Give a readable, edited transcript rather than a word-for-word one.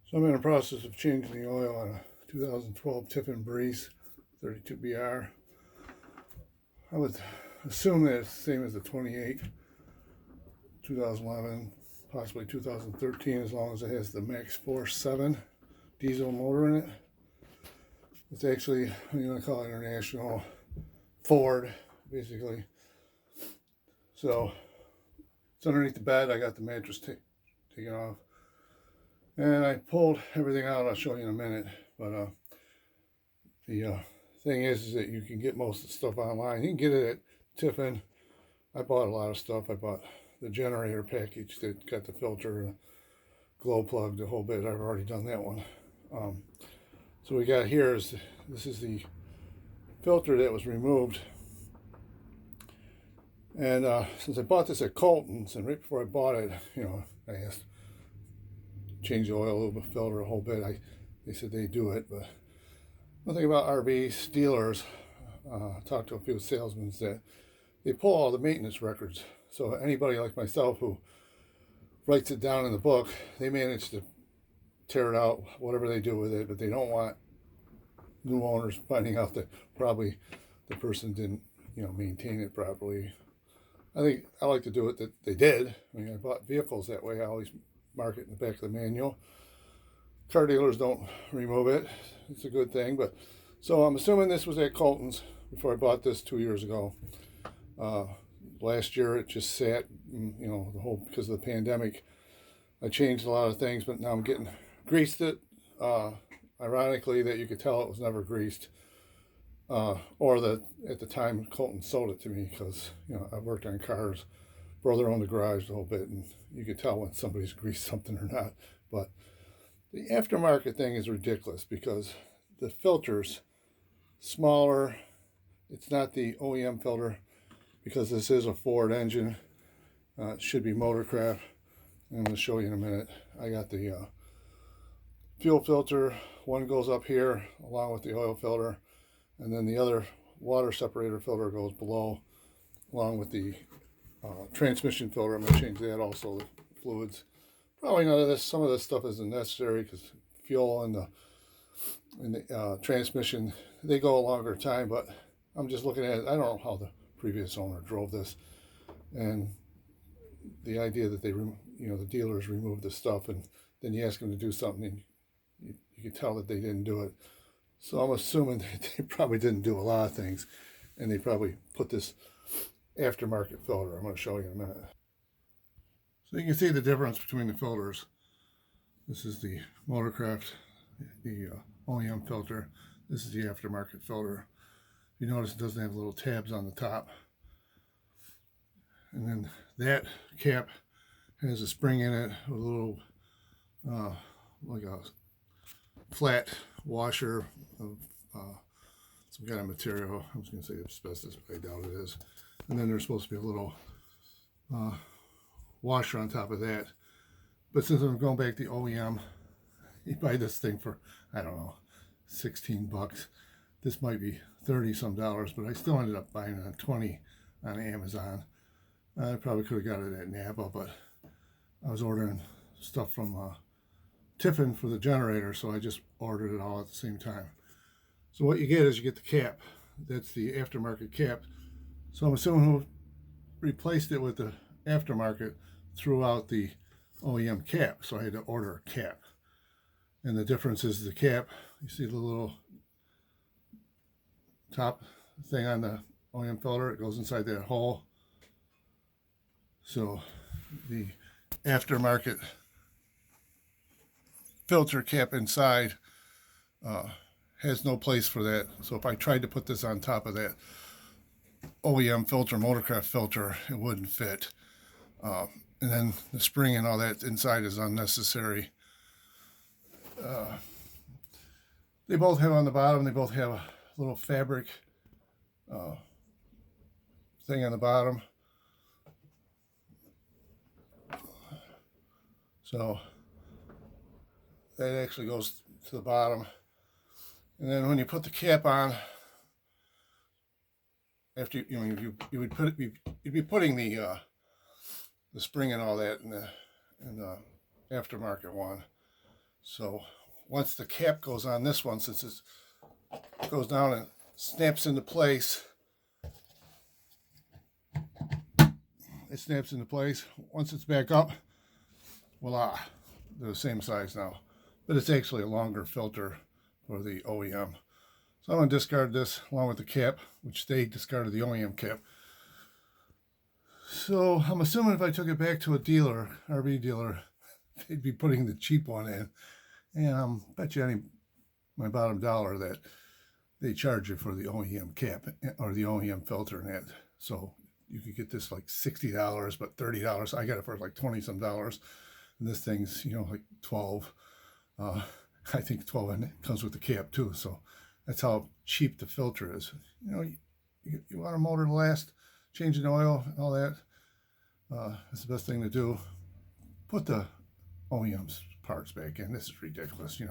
So I'm in the process of changing the oil on a 2012 Tiffen Breeze 32BR. I would assume that it's the same as the 28, 2011, possibly 2013, as long as it has the Max Force 7 diesel motor in it. It's actually, what you want to call it, international Ford, basically. So it's underneath the bed. I got the mattress taken off. And I pulled everything out. I'll show you in a minute. But the thing is that you can get most of the stuff online. You can get it at Tiffen. I bought a lot of stuff. I bought the generator package that got the filter, the glow plug, the whole bit. I've already done that one. So we got here is, this is the filter that was removed. And since I bought this at Colton's, and right before I bought it, I asked, change the oil, lube, filter, a whole bit. They said they do it, but one thing about RV dealers, talked to a few salesmen, that they pull all the maintenance records. So anybody like myself who writes it down in the book, they manage to tear it out, whatever they do with it, but they don't want new owners finding out that probably the person didn't, maintain it properly. I think I like to do it that they did. I mean, I bought vehicles that way. I always mark it in the back of the manual. Car dealers don't remove it. It's a good thing. But so I'm assuming this was at Colton's before I bought this 2 years ago. Last year it just sat, the whole, because of the pandemic. I changed a lot of things, but now I'm getting greased it. Ironically, that you could tell it was never greased. Or that at the time Colton sold it to me, because I worked on cars. Brother owned the garage the whole bit, and you could tell when somebody's greased something or not. But the aftermarket thing is ridiculous because the filter's smaller. It's not the OEM filter, because this is a Ford engine. It should be Motorcraft. I'm going to show you in a minute. I got the fuel filter. One goes up here along with the oil filter, and then the other water separator filter goes below along with the transmission filter. I'm going to change that also, the fluids. Probably none of this, some of this stuff isn't necessary because fuel and the transmission, they go a longer time, but I'm just looking at it. I don't know how the previous owner drove this, and the idea that they, the dealers remove the stuff and then you ask them to do something and you can tell that they didn't do it. So I'm assuming that they probably didn't do a lot of things, and they probably put this aftermarket filter. I'm going to show you in a minute. So you can see the difference between the filters. This is the Motorcraft, the OEM filter. This is the aftermarket filter. You notice it doesn't have little tabs on the top. And then that cap has a spring in it with a little, like a flat washer of some kind of material. I was going to say asbestos, but I doubt it is. And then there's supposed to be a little washer on top of that. But since I'm going back to OEM, you buy this thing for, I don't know, 16 bucks. This might be 30 some dollars, but I still ended up buying it on 20 on Amazon. I probably could have got it at Napa, but I was ordering stuff from Tiffen for the generator, so I just ordered it all at the same time. So what you get is you get the cap. That's the aftermarket cap. So I'm assuming who replaced it with the aftermarket threw out the OEM cap, so I had to order a cap. And the difference is the cap, you see the little top thing on the OEM filter, it goes inside that hole. So the aftermarket filter cap inside has no place for that. So if I tried to put this on top of that OEM filter, Motorcraft filter, it wouldn't fit. And then the spring and all that inside is unnecessary. They both have on the bottom, they both have a little fabric thing on the bottom. So that actually goes to the bottom. And then when you put the cap on, after you would put it, you'd be putting the spring and all that in the aftermarket one. So once the cap goes on this one, since it goes down and snaps into place, it snaps into place. Once it's back up, voila, they're the same size now. But it's actually a longer filter for the OEM. So I'm going to discard this along with the cap, which they discarded the OEM cap. So I'm assuming if I took it back to a dealer, RV dealer, they'd be putting the cheap one in. And bet you my bottom dollar that they charge you for the OEM cap or the OEM filter in it. So you could get this like $60, but $30. I got it for like 20 some dollars. And this thing's, like 12. I think 12, and it comes with the cap too. So that's how cheap the filter is. You want a motor to last, changing oil, and all that. That's the best thing to do. Put the OEM parts back in. This is ridiculous,